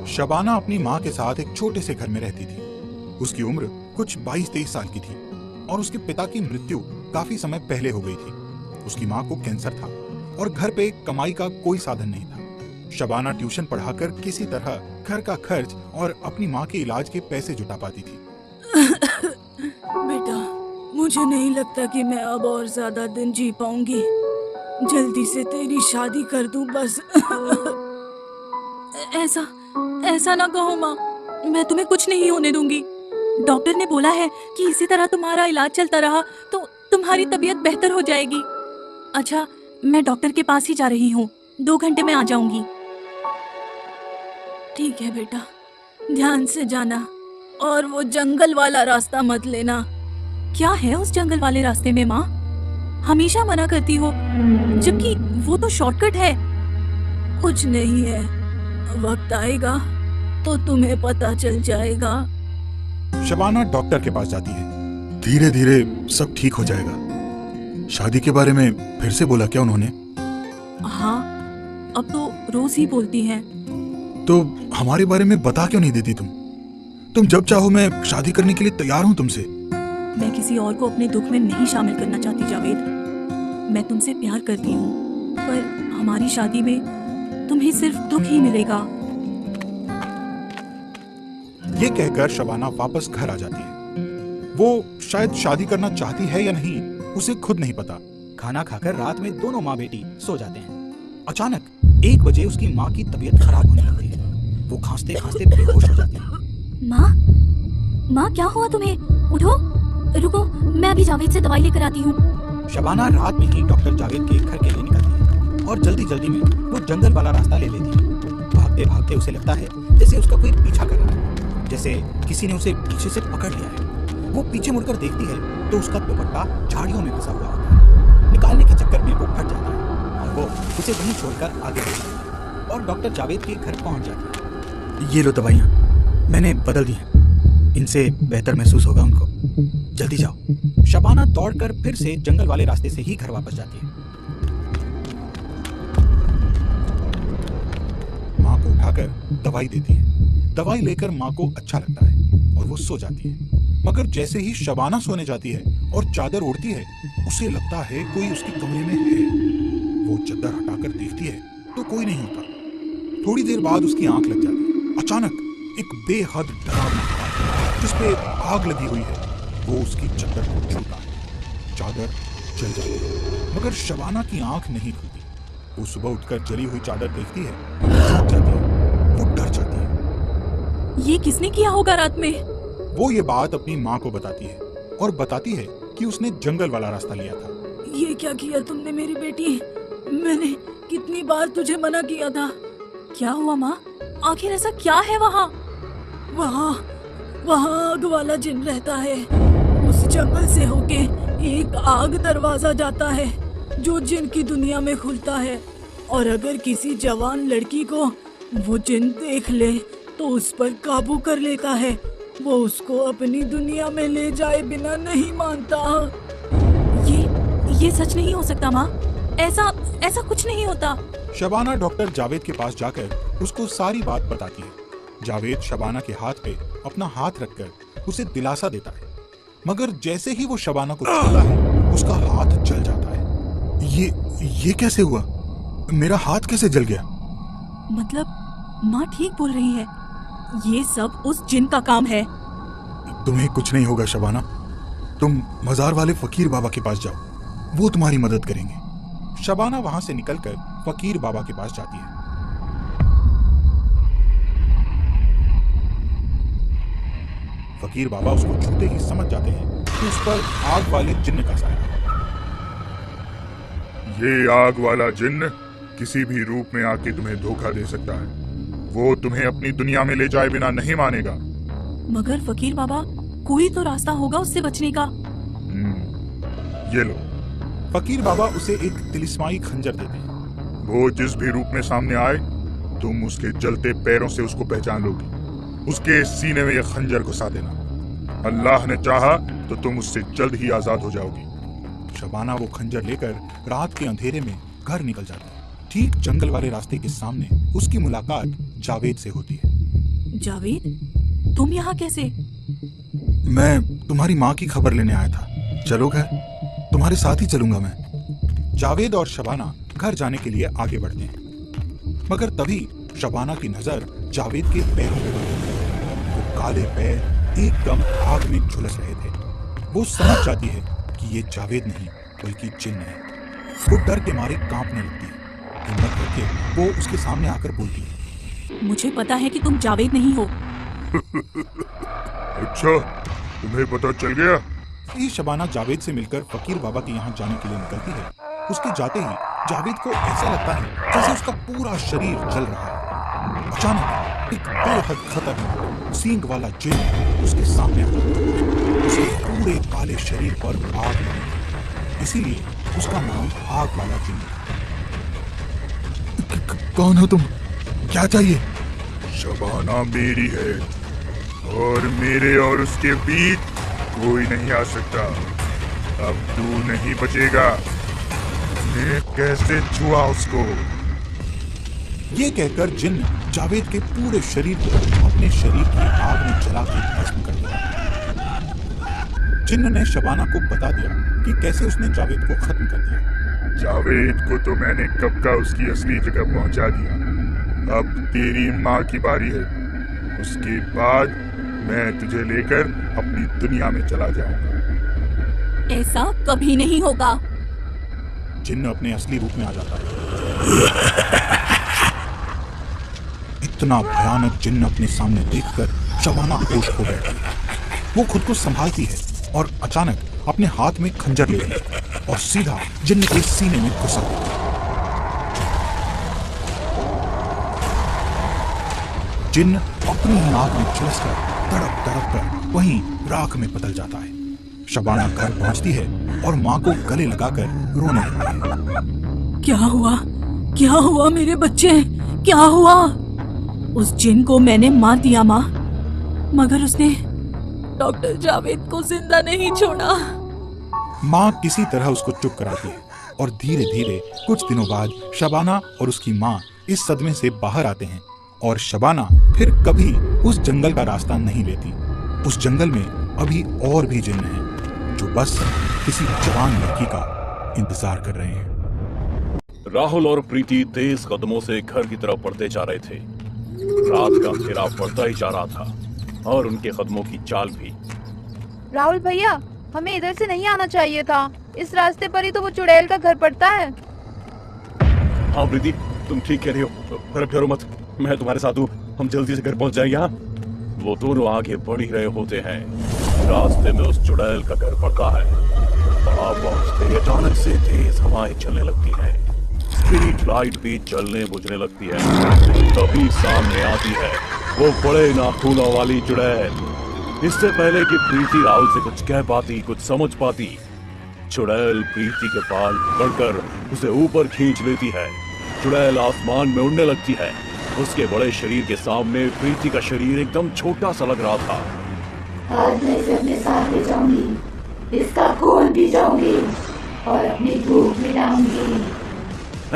शबाना अपनी माँ के साथ एक छोटे से घर में रहती थी। उसकी उम्र कुछ 22-23 साल की थी और उसके पिता की मृत्यु काफी समय पहले हो गई थी। उसकी माँ को कैंसर था और घर पे कमाई का कोई साधन नहीं था। शबाना ट्यूशन पढ़ाकर किसी तरह घर का खर्च और अपनी माँ के इलाज के पैसे जुटा पाती थी। बेटा, मुझे नहीं लगता कि मैं अब और ज्यादा दिन जी पाऊंगी। जल्दी से तेरी शादी कर दूं बस। ऐसा ना कहो माँ, मैं तुम्हें कुछ नहीं होने दूंगी। डॉक्टर ने बोला है कि इसी तरह तुम्हारा इलाज चलता रहा तो तुम्हारी तबीयत बेहतर हो जाएगी। अच्छा, मैं डॉक्टर के पास ही जा रही हूँ, 2 घंटे में आ जाऊंगी। ठीक है बेटा, ध्यान से जाना और वो जंगल वाला रास्ता मत लेना। क्या है उस जंगल वाले रास्ते में माँ? हमेशा मना करती हो, जबकि वो तो शॉर्टकट है। कुछ नहीं है, वक्त आएगा तो तुम्हें पता चल जाएगा। शबाना डॉक्टर के पास जाती है। धीरे धीरे सब ठीक हो जाएगा। शादी के बारे में फिर से बोला क्या उन्होंने? हाँ, अब तो रोज ही बोलती हैं। तो हमारे बारे में बता क्यों नहीं देती तुम जब चाहो मैं शादी करने के लिए तैयार हूँ तुमसे। मैं किसी और को अपने दुख में नहीं शामिल करना चाहती जावेद। मैं तुमसे प्यार करती हूँ, पर हमारी शादी में तुम्हें सिर्फ दुख ही मिलेगा। ये कहकर शबाना वापस घर आ जाती है। वो शायद शादी करना चाहती है या नहीं, उसे खुद नहीं पता। खाना खाकर रात में दोनों माँ बेटी सो जाते हैं। अचानक 1 बजे उसकी माँ की तबीयत खराब होने लगती है। वो खांसते खांसते बेहोश हो जाती है। माँ, क्या हुआ तुम्हें? उठो, रुको, मैं अभी जावेद से दवाई लेकर आती हूँ। शबाना रात में ही डॉक्टर जावेद के घर के लिए निकलती है और जल्दी जल्दी में वो जंगल वाला रास्ता ले लेती है। भागते भागते उसे लगता है जैसे उसका कोई पीछा कर रहा है, जैसे किसी ने उसे पीछे से पकड़ लिया है। वो पीछे मुड़कर देखती है तो उसका दुपट्टा झाड़ियों में फंसा हुआ होता है। निकालने के चक्कर में वो फट जाता है और वो उसे वहीं छोड़कर आगे बढ़ जाती है और डॉक्टर जावेद के घर पहुंच जाती है। ये लो दवाइयाँ, मैंने बदल दी हैं, इनसे बेहतर महसूस होगा उनको। जल्दी जाओ। शबाना दौड़कर फिर से जंगल वाले रास्ते से ही घर वापस जाती है। माँ को उठाकर दवाई देती है। दवाई लेकर माँ को अच्छा लगता है और वो सो जाती है। मगर जैसे ही शबाना सोने जाती है और चादर ओढ़ती है, उसे लगता है कोई उसके कमरे में है। वो चादर हटाकर देखती है तो कोई नहीं होता। थोड़ी देर बाद उसकी आंख लग जाती है। अचानक एक बेहद डरावना जिसपे आग लगी हुई है वो उसकी चादर को छूता है। चादर जल जाती है, मगर शबाना की आंख नहीं खुलती। वो सुबह उठकर जली हुई चादर देखती है, भाग जाती है। वो डर जाती है। ये किसने किया होगा रात में? वो ये बात अपनी माँ को बताती है और बताती है कि उसने जंगल वाला रास्ता लिया था। ये क्या किया तुमने मेरी बेटी? मैंने कितनी बार तुझे मना किया था। क्या हुआ माँ? आखिर ऐसा क्या है वहाँ? वहाँ आग वाला जिन रहता है। उस जंगल से होके एक आग दरवाजा जाता है जो जिन की दुनिया में खुलता है, और अगर किसी जवान लड़की को वो जिन देख ले तो उस पर काबू कर लेता है। वो उसको अपनी दुनिया में ले जाए बिना नहीं मानता। ये सच नहीं हो सकता माँ, ऐसा कुछ नहीं होता। शबाना डॉक्टर जावेद के पास जाकर उसको सारी बात बताती है। जावेद शबाना के हाथ पे अपना हाथ रखकर उसे दिलासा देता है, मगर जैसे ही वो शबाना को छूता है उसका हाथ जल जाता है। ये कैसे हुआ? मेरा हाथ कैसे जल गया? मतलब माँ ठीक बोल रही है, ये सब उस जिन का काम है। तुम्हें कुछ नहीं होगा शबाना। तुम मजार वाले फकीर बाबा के पास जाओ, वो तुम्हारी मदद करेंगे। शबाना वहां से निकलकर फकीर बाबा के पास जाती है। फकीर बाबा उसको छूते ही समझ जाते हैं कि उस पर आग वाले जिन्न का साया है। ये आग वाला जिन्न किसी भी रूप में आके तुम्हें धोखा दे सकता है। वो तुम्हें अपनी दुनिया में ले जाए बिना नहीं मानेगा। मगर फकीर बाबा, कोई तो रास्ता होगा उससे बचने का। ये लो। फकीर बाबा उसे एक तिलिस्माई खंजर देते हैं। वो जिस भी रूप में सामने आए, तुम उसके जलते पैरों से उसको पहचान लोगी। उसके सीने में ये खंजर घुसा देना। अल्लाह ने चाहा तो तुम उससे जल्द ही आजाद हो जाओगी। शबाना वो खंजर लेकर रात के अंधेरे में घर निकल जाता है। ठीक जंगल वाले रास्ते के सामने उसकी मुलाकात जावेद से होती है। जावेद, तुम यहाँ कैसे? मैं तुम्हारी माँ की खबर लेने आया था। चलो घर, तुम्हारे साथ ही चलूंगा मैं। जावेद और शबाना घर जाने के लिए आगे बढ़ते हैं, मगर तभी शबाना की नजर जावेद के पैरों पर पड़ती है। वो काले पैर एकदम आग में झुलस रहे थे। वो समझ जाती है कि ये जावेद नहीं बल्कि जिन्न है। वो डर के मारे कांपने लगती है। हिम्मत करके वो उसके सामने आकर बोलती है, मुझे पता है कि तुम जावेद नहीं हो। अच्छा, तुम्हें पता चल गया? ये शबाना जावेद से मिलकर फकीर बाबा के यहाँ जाने के लिए निकलती है। उसके जाते ही जावेद को ऐसा लगता है जैसे उसका पूरा शरीर जल रहा है। अचानक एक बेहद खतरनाक सींग वाला जिन्न उसके सामने आता है। उसके पूरे काले शरीर पर आग लगी, इसीलिए उसका नाम आग वाला जिन्न है। कौन हो तुम? क्या चाहिए? शबाना मेरी है और मेरे और उसके बीच कोई नहीं आ सकता। अब तू नहीं बचेगा। मैं कैसे छुआ उसको? ये कहकर जिन्न जावेद के पूरे शरीर को अपने शरीर की आग में जला के भस्म कर दिया। जिन्न ने शबाना को बता दिया कि कैसे उसने जावेद को खत्म कर दिया। जावेद को तो मैंने कब का उसकी असली जगह पहुंचा दिया। अब तेरी माँ की बारी है। उसके बाद मैं तुझे लेकर अपनी दुनिया में चला जाऊंगा। ऐसा कभी नहीं होगा। जिन्न अपने असली रूप में आ जाता है। इतना भयानक जिन्न अपने सामने देखकर शबाना होश खो बैठती है। वो खुद को संभालती है और अचानक अपने हाथ में खंजर लेती है और सीधा जिन्न के सीने में घुसा देती है। जिन्न अपनी ही आग में झुलसकर तड़प तड़प कर वहीं राख में बदल जाता है। शबाना घर पहुंचती है और माँ को गले लगाकर रोने लगती है। क्या हुआ? क्या हुआ मेरे बच्चे? क्या हुआ? उस जिन को मैंने मार दिया माँ, मगर उसने डॉक्टर जावेद को जिंदा नहीं छोड़ा। माँ किसी तरह उसको चुप कराती है और धीरे धीरे कुछ दिनों बाद शबाना और उसकी माँ इस सदमे से बाहर आते हैं और शबाना फिर कभी उस जंगल का रास्ता नहीं लेती। उस जंगल में अभी और भी जिन्न हैं जो बस किसी जवान लड़की का इंतजार कर रहे हैं। राहुल और प्रीति तेज कदमों से घर की तरफ बढ़ते जा रहे थे। रात का अंधेरा बढ़ता ही जा रहा था और उनके कदमों की चाल भी। राहुल भैया, हमें इधर से नहीं आना चाहिए था। इस रास्ते पर ही तो वो चुड़ैल का घर पड़ता है। हाँ प्रीति, तुम ठीक कह रही हो। पर डरो मत, मैं तुम्हारे साथ हूँ। हम जल्दी से घर पहुँच जाएंगे। यहाँ वो दोनों आगे बढ़ ही रहे होते हैं। रास्ते में उस चुड़ैल का घर पड़ता है। वहाँ पहुँचते ही अचानक से तेज हवाएं चलने लगती हैं। स्ट्रीट लाइट भी जलने बुझने लगती है। तभी सामने आती है वो बड़े नाखूनों वाली चुड़ैल। इससे पहले कि प्रीति राहुल से कुछ कह पाती, कुछ समझ पाती, चुड़ैल प्रीति के बाल पकड़कर उसे ऊपर खींच लेती है। चुड़ैल आसमान में उड़ने लगती है। उसके बड़े शरीर के सामने प्रीति का शरीर एकदम छोटा सा लग रहा था। आज मैं इसे अपने साथ ले जाऊंगी, इसका खून पी जाऊंगी और अपनी भूख मिटाऊंगी।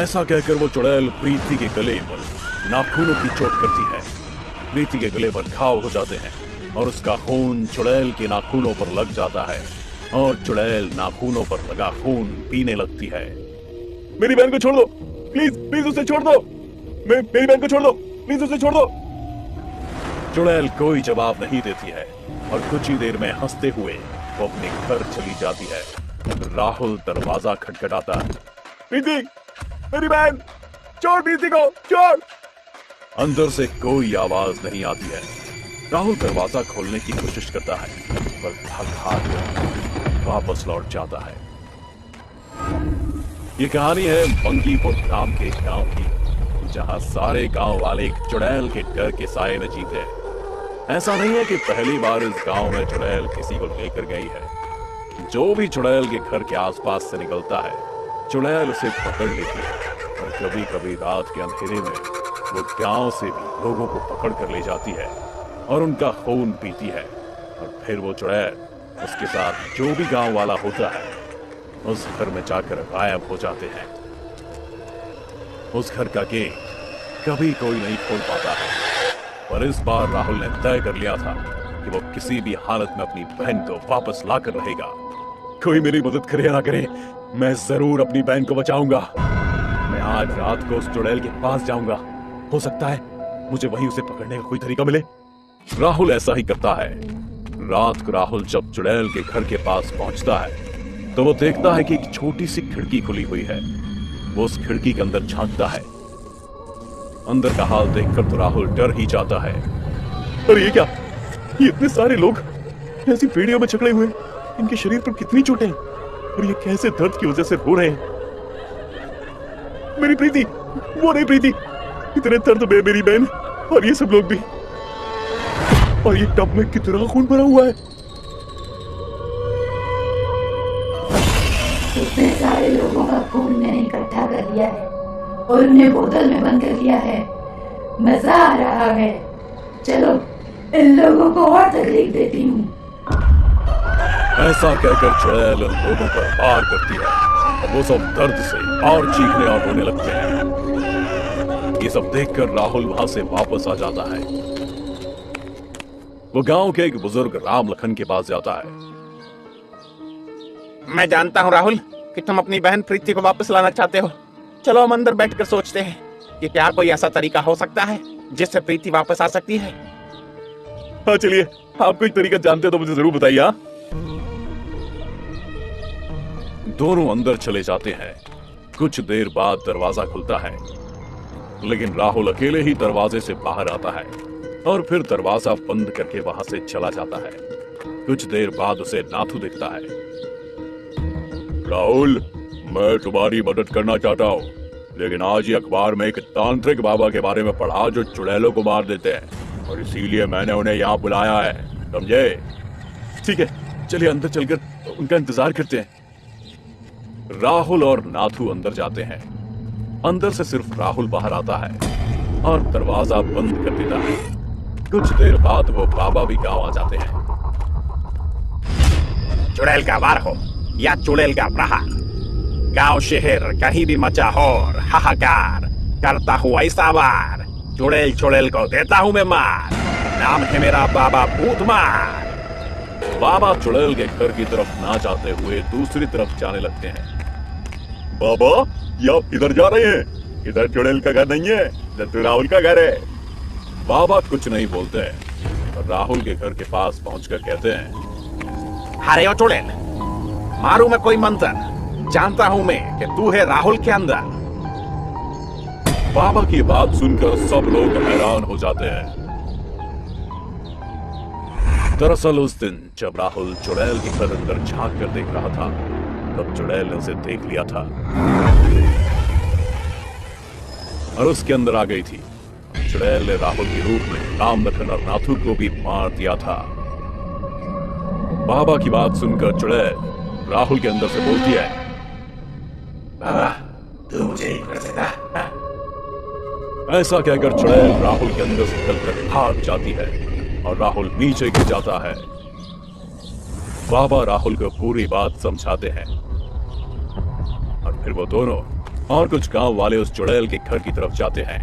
ऐसा कहकर वो चुड़ैल प्रीति के गले पर नाखूनों की चोट करती है। प्रीति के गले पर घाव हो जाते हैं और उसका खून चुड़ैल के नाखूनों पर लग जाता है और चुड़ैल नाखूनों पर लगा खून पीने लगती है। मेरी बहन को छोड़ दो, प्लीज प्लीज उसे छोड़ दो। मेरी बहन को छोड़ दो, प्लीज उसे छोड़ दो। चुड़ैल कोई जवाब नहीं देती है और कुछ ही देर में हंसते हुए वो अपने घर चली जाती है। राहुल दरवाजा खटखटाता है। प्रीति, मेरी बहन, छोड़ प्रीति को, छोड़। अंदर से कोई आवाज नहीं आती है। राहुल दरवाजा खोलने की कोशिश करता है पर थक हार कर वापस लौट जाता है। ये कहानी है बंकीपुर नाम के गांव की, जहां सारे गांव वाले एक चुड़ैल के डर के साए में जीते हैं। ऐसा नहीं है कि पहली बार इस गांव में चुड़ैल किसी को लेकर गई है। जो भी चुड़ैल के घर के आसपास से निकलता है, चुड़ैल उसे पकड़ लेती है और कभी कभी रात के अंधेरे में वो गांव से भी लोगों को पकड़ कर ले जाती है और उनका खून पीती है। और फिर वो चुड़ैल उसके साथ जो भी गांव वाला होता है उस घर में जाकर गायब हो जाते हैं। उस घर का गेट कभी कोई नहीं खोल पाता है, पर इस बार राहुल ने तय कर लिया था कि वो किसी भी हालत में अपनी बहन को वापस लाकर रहेगा। कोई मेरी मदद करे या ना करे, मैं जरूर अपनी बहन को बचाऊंगा। मैं आज रात को उस चुड़ैल के पास जाऊंगा, हो सकता है मुझे वहीं उसे पकड़ने का कोई तरीका मिले। राहुल ऐसा ही करता है। रात को राहुल जब चुड़ैल के घर के पास पहुंचता है तो वो देखता है कि एक छोटी सी खिड़की खुली हुई है। वो उस खिड़की के अंदर झांकता है। अंदर का हाल देखकर तो राहुल डर ही जाता है। अरे ये क्या, ये इतने सारे लोग ऐसी पीढ़ियों में जकड़े हुए, इनके शरीर पर कितनी चोटें और ये कैसे दर्द की वजह से रो रहे हैं। मेरी प्रीति, वो नहीं प्रीति, इतने दर्द में मेरी बहन और ये सब लोग भी, और ये टब में कितना खून भरा हुआ है। इतने सारे लोगों का खून मैंने इकट्ठा कर लिया है और उन्हें बोतल में बंद कर लिया है। मजा आ रहा है। चलो इन लोगों को और तकलीफ देती हूँ। ऐसा कहकर चुड़ैल उन लोगों पर वार करती है और वो सब दर्द से और चीखने और रोने लगते हैं। ये सब देखकर राहुल वहां से वापस आ जाता है। वो गांव के एक बुजुर्ग राम लखन के पास जाता है। मैं जानता हूँ राहुल कि तुम अपनी बहन प्रीति को वापस लाना चाहते हो। चलो हम अंदर बैठकर सोचते हैं कि क्या कोई ऐसा तरीका हो सकता है जिससे प्रीति वापस आ सकती है। हाँ चलिए, आप कोई तरीका जानते हो तो मुझे जरूर बताइए। हाँ, दोनों अंदर चले जाते हैं। कुछ देर बाद दरवाजा खुलता है, लेकिन राहुल अकेले ही दरवाजे से बाहर आता है और फिर दरवाजा बंद करके वहां से चला जाता है। कुछ देर बाद उसे नाथू दिखता है। राहुल, मैं तुम्हारी मदद करना चाहता हूँ, लेकिन आज ही अखबार में एक तांत्रिक बाबा के बारे में पढ़ा जो चुड़ैलों को मार देते हैं और इसीलिए मैंने उन्हें यहाँ बुलाया है, समझे? ठीक है, चलिए अंदर चलकर उनका इंतजार करते हैं। राहुल और नाथू अंदर जाते हैं। अंदर से सिर्फ राहुल बाहर आता है और दरवाजा बंद कर देता है। कुछ देर बाद वो बाबा भी गांव आ जाते हैं। चुड़ैल का वार हो या चुड़ैल का प्रहार, गांव शहर कहीं भी मचा हो हाहाकार, करता हूँ ऐसा वार, चुड़ैल चुड़ैल को देता हूँ मैं मार, नाम है मेरा बाबा भूतमार। बाबा चुड़ैल के घर की तरफ ना जाते हुए दूसरी तरफ जाने लगते हैं। बाबा, ये आप इधर जा रहे हैं? इधर चुड़ैल का घर नहीं है, इधर तो राहुल का घर है। बाबा कुछ नहीं बोलते हैं और राहुल के घर के पास पहुंचकर कहते हैं, अरे ओ चुड़ैल, मारू मैं कोई मंत्र, जानता हूं मैं कि तू है राहुल के अंदर। बाबा की बात सुनकर सब लोग हैरान हो जाते हैं। दरअसल उस दिन जब राहुल चुड़ैल के घर अंदर झांक कर देख रहा था, तब चुड़ैल ने उसे देख लिया था और उसके अंदर आ गई थी। चुड़ैल ने राहुल के रूप में राम लखन और नाथू को भी मार दिया था। बाबा की बात सुनकर चुड़ैल राहुल के अंदर से बोलती है, बाबा तू मुझे एक कर देता। ऐसा कहकर चुड़ैल राहुल के अंदर से निकलकर भाग जाती है और राहुल नीचे गिर जाता है। बाबा राहुल को पूरी बात समझाते हैं और फिर वो दोनों और कुछ गांव वाले उस चुड़ैल के घर की तरफ जाते हैं।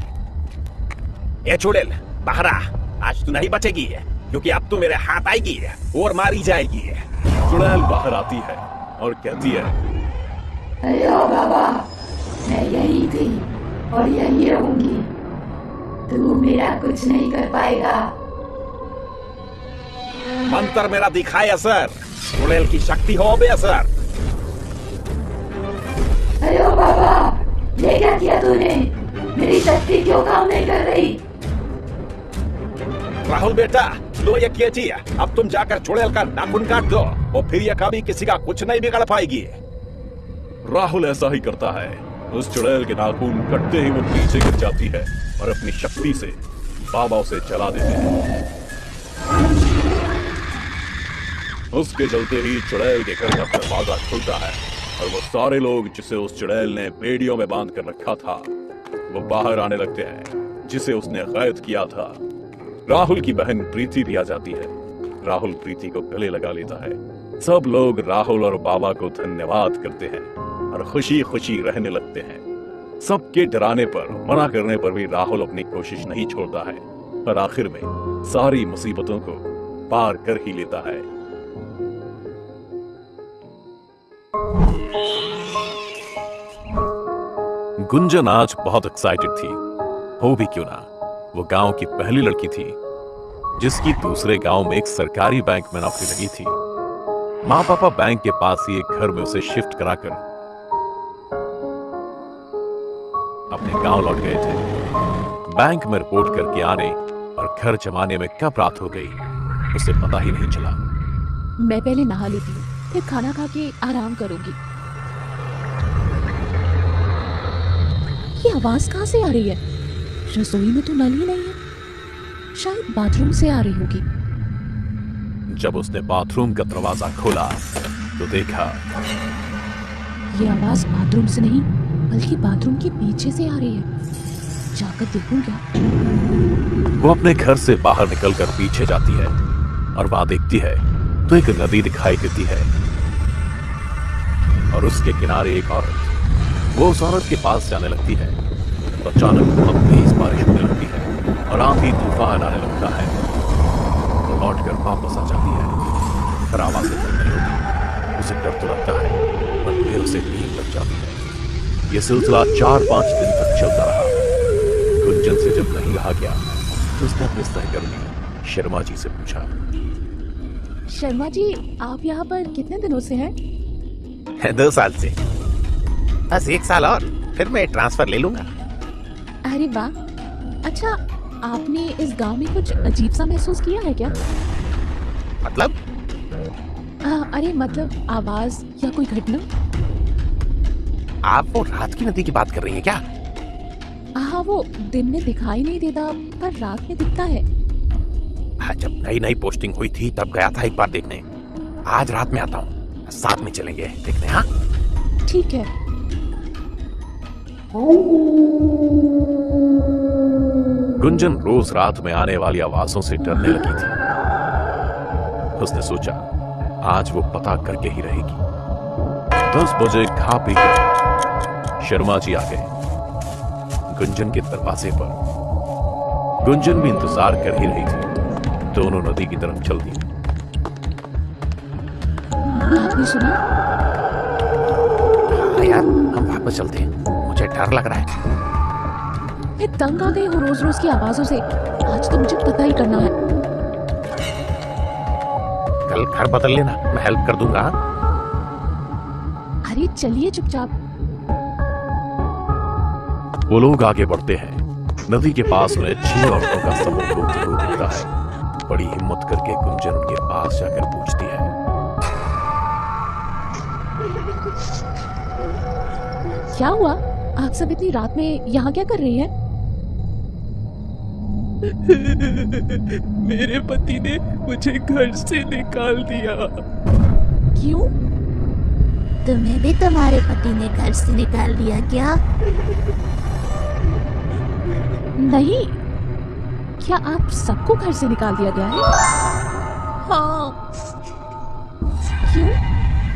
ये चुड़ैल बाहर आ, आज तू नहीं बचेगी क्योंकि अब तू मेरे हाथ आएगी और मारी जाएगी। चुड़ैल बाहर आती है और कहती है, अरे ओ बाबा, मैं यही थी और यही रहूंगी, तू मेरा कुछ नहीं कर पाएगा। मंत्र मेरा दिखाए असर, चुड़ैल की शक्ति हो बे असर। अरे ओ बाबा, ये क्या किया तूने? मेरी शक्ति क्यों काम नहीं कर रही? राहुल बेटा, लो ये कीजिए, अब तुम जाकर चुड़ैल का नाखून काट दो और फिर ये कभी किसी का कुछ नहीं बिगाड़ पाएगी। राहुल ऐसा ही करता है। उस चुड़ैल के नाखून कटते ही वो पीछे गिर जाती है और अपनी शक्ति से बाबा उसे जला देते हैं। उसके चलते ही चुड़ैल के घर का दरवाजा खुलता है और वो सारे लोग जिसे उस चुड़ैल ने बेड़ियों में बांध कर रखा था वो बाहर आने लगते हैं, जिसे उसने कैद किया था। राहुल की बहन प्रीति भी आ जाती है। राहुल प्रीति को गले लगा लेता है। सब लोग राहुल और बाबा को धन्यवाद करते हैं और खुशी खुशी रहने लगते हैं। सबके डराने पर, मना करने पर भी राहुल अपनी कोशिश नहीं छोड़ता है और आखिर में सारी मुसीबतों को पार कर ही लेता है। गुंजन आज बहुत एक्साइटेड थी। हो भी क्यों ना, वो गांव की पहली लड़की थी जिसकी दूसरे गांव में एक सरकारी बैंक में नौकरी लगी थी। माँ पापा बैंक के पास ही एक घर में उसे शिफ्ट कराकर अपने गांव लौट गए थे। बैंक में रिपोर्ट करके आने और घर जमाने में कब रात हो गई उसे पता ही नहीं चला। मैं पहले नहा लेती हूँ, फिर खाना खा के आराम करूंगी। ये आवाज कहाँ से आ रही है? रसोई में तो नल ही नहीं है, शायद बाथरूम से आ रही होगी। जब उसने बाथरूम का दरवाजा खोला तो देखा ये आवाज बाथरूम से नहीं बल्कि बाथरूम के पीछे से आ रही है। जाकर देखूं क्या? वो अपने घर से बाहर निकलकर पीछे जाती है और वहां देखती है तो एक नदी दिखाई देती है और उसके किनारे एक औरत। वो उस औरत के पास जाने लगती है तो अचानक बहुत तेज बारिश होने लगती है और आंधी तूफान आने लगता है। वो लौट कर वापस आ जाती है, पर आवाजें बंद नहीं होती। उसे डर तो लगता है पर फिर उसे नींद लग जाती है। यह सिलसिला 4-5 दिन तक चलता रहा। गुंजन से जब नहीं रहा गया तो उसने अपने सहकर्मी शर्मा जी से पूछा, शर्मा जी आप यहाँ पर कितने दिनों से हैं? 2 साल से। बस 1 साल और फिर मैं ट्रांसफर ले लूंगा। अरे वाह, अच्छा आपने इस गांव में कुछ अजीब सा महसूस किया है क्या? मतलब? अरे मतलब आवाज या कोई घटना? आप वो रात की नदी की बात कर रही हैं क्या? हाँ, वो दिन में दिखाई नहीं देता पर रात में दिखता है। जब नई पोस्टिंग हुई थी तब गया था एक बार देखने। आज रात में आता हूँ, साथ में चलेंगे देखने। हाँ ठीक है। गुंजन रोज रात में आने वाली आवाजों से डरने लगी थी। उसने सोचा आज वो पता करके ही रहेगी। 10 बजे खा पी कर शर्मा जी आ गए गुंजन के दरवाजे पर। गुंजन भी इंतजार कर ही रही थी। दोनों नदी की तरफ चल दी। आपने सुना? यार हम वापस चलते हैं, मुझे डर लग रहा है। मैं तंग आ गई हूँ रोज रोज की आवाजों से। आज तो मुझे पता ही करना है। कल घर बदल लेना, मैं हेल्प कर दूंगा। अरे चलिए चुपचाप। वो लोग आगे बढ़ते हैं। नदी के पास उन्हें 6 औरतों का समूह घूमते हुए दिखता है। बड़ी हिम्मत करके गुंजन उनके पास जाकर पूछती है, क्या हुआ? आप सब इतनी रात में यहाँ क्या कर रही हैं? मेरे पति ने मुझे घर से निकाल दिया। क्यों? तुम्हें भी तुम्हारे पति ने घर से निकाल दिया क्या? नहीं, क्या आप सबको घर से निकाल दिया गया है? हाँ। क्यों?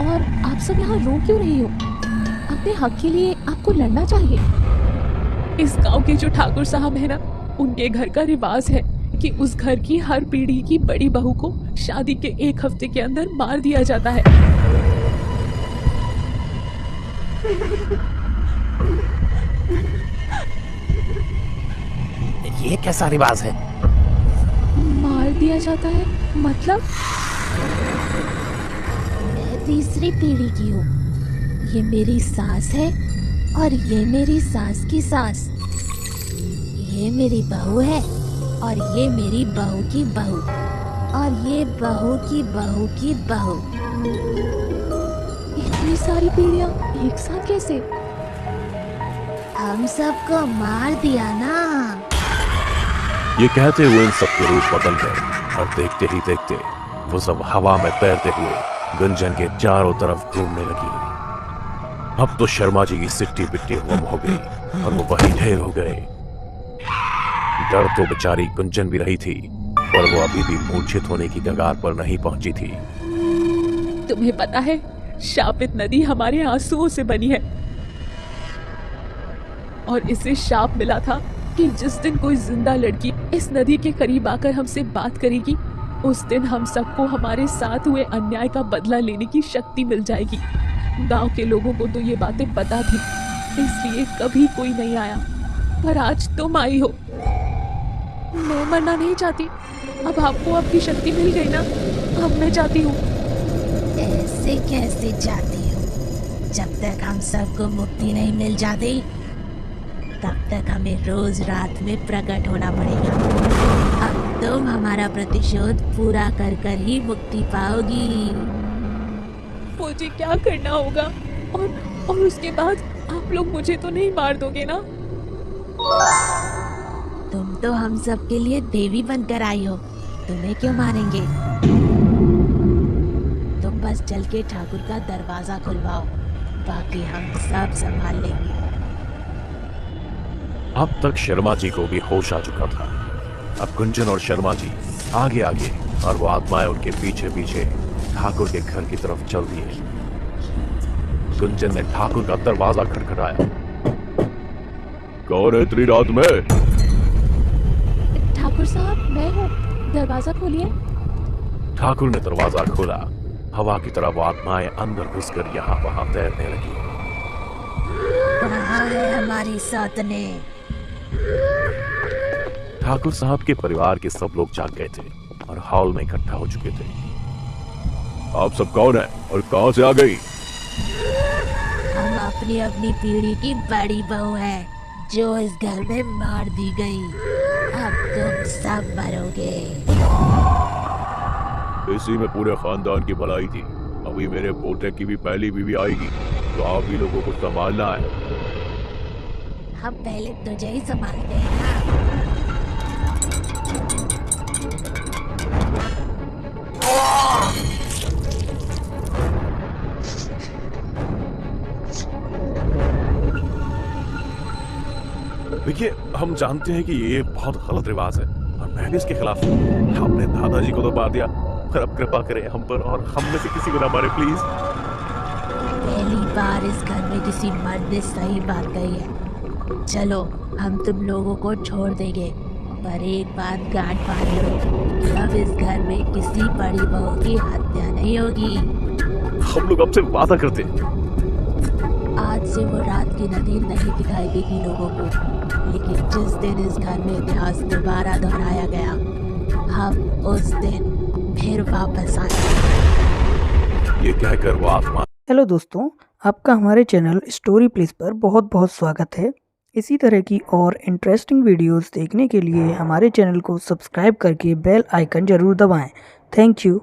और आप सब यहाँ रो क्यों रही हो? अपने हक के लिए आपको लड़ना चाहिए। इस गांव के जो ठाकुर साहब है ना, उनके घर का रिवाज है कि उस घर की हर पीढ़ी की बड़ी बहू को शादी के 1 हफ्ते के अंदर मार दिया जाता है। ये कैसा रिवाज है? मार दिया जाता है मतलब? मैं तीसरी पीढ़ी की हूँ। ये मेरी सास है और ये मेरी सास की सास। ये मेरी बहू है और ये मेरी बहू की बहू और ये बहू की बहू की बहू। इतनी सारी पीढ़ियां एक साथ कैसे? हम सबको मार दिया ना। ये कहते हुए इन सबके रूप बदल गए और देखते ही देखते वो सब हवा में तैरते हुए गुंजन के चारों तरफ घूमने लगी। अब तो शर्मा जी की सिट्टी पिट्टी गुम हो गई और वो वहीं ढेर हो गए। डर तो बेचारी गुंजन भी रही थी, पर वो अभी भी मूर्छित होने की कगार पर नहीं पहुंची थी। तुम्हें पता है, शापित नदी हमारे आंसुओं से बनी है और इसे शाप मिला था कि जिस दिन कोई जिंदा लड़की इस नदी के करीब आकर हमसे बात करेगी, उस दिन हम सबको हमारे साथ हुए अन्याय का बदला लेने की शक्ति मिल जाएगी। गांव के लोगों को तो ये बातें पता थी, इसलिए कभी कोई नहीं आया, पर आज तुम आई हो। मैं मरना नहीं चाहती, अब आपको आपकी शक्ति मिल गई ना, अब मैं चाहती हूँ। ऐसे कैसे चाहती हो? जब तक हम सबको मुक्ति नहीं मिल जाती, तब तक हमें रोज रात में प्रकट होना पड़ेगा। अब तुम हमारा प्रतिशोध पूरा कर कर ही मुक्ति पाओगी। मुझे क्या करना होगा? और उसके बाद आप लोग मुझे तो नहीं मार दोगे ना? तुम तो हम सब के लिए देवी बनकर आई हो, तुम्हें क्यों मारेंगे? तुम बस चल के ठाकुर का दरवाजा खुलवाओ, बाकी हम सब संभाल लेंगे। अब तक शर्मा जी को भी होश आ चुका था। अब गुंजन और शर्मा जी आगे आगे और वो आत्माएं उनके पीछे पीछे ठाकुर के घर की तरफ चल दिए। गुंजन ने ठाकुर का दरवाजा खटखटाया। कौन है इतनी रात में? ठाकुर साहब, मैं हूँ, दरवाजा खोलिए। ठाकुर ने दरवाजा खोला। हवा की तरह वो आत्माएं अंदर घुसकर यहाँ वहां तैरने लगी। कहाँ है हमारी सौतने? ठाकुर साहब के परिवार के सब लोग जाग गए थे और हॉल में इकट्ठा हो चुके थे। आप सब कौन है और कहां से आ गई? हम अपनी अपनी पीढ़ी की बड़ी बहू है, जो इस घर में मार दी गई। अब तुम सब मरोगे। इसी में पूरे खानदान की भलाई थी। अभी मेरे पोते की भी पहली बीवी आएगी, तो आप ही लोगों को संभालना है। हम पहले तुझे ही संभालते हैं ना। देखिए, हम जानते हैं कि ये बहुत गलत रिवाज है और मैं भी इसके खिलाफ हूँ। आपने दादाजी को तो मार दिया, पर अब कृपा करें हम पर और हम में से किसी को ना मारे प्लीज। पहली बार इस घर में किसी मर्द ने सही बात कही है। चलो, हम तुम लोगों को छोड़ देंगे, पर एक बात गांठ बांध लो, अब इस घर में किसी बड़ी बहू की हत्या नहीं होगी। हम लोग आपसे वादा करते हैं। आज से वो रात की नदी नहीं दिखाई देगी लोगों को, लेकिन जिस दिन इस घर में इतिहास दोबारा दोहराया गया, हम उस दिन फिर वापस आएंगे। ये कहकर वो आत्मा। हेलो दोस्तों, आपका हमारे चैनल स्टोरी प्लेस पर बहुत बहुत स्वागत है। इसी तरह की और इंटरेस्टिंग वीडियोस देखने के लिए हमारे चैनल को सब्सक्राइब करके बेल आइकन जरूर दबाएं। Thank you.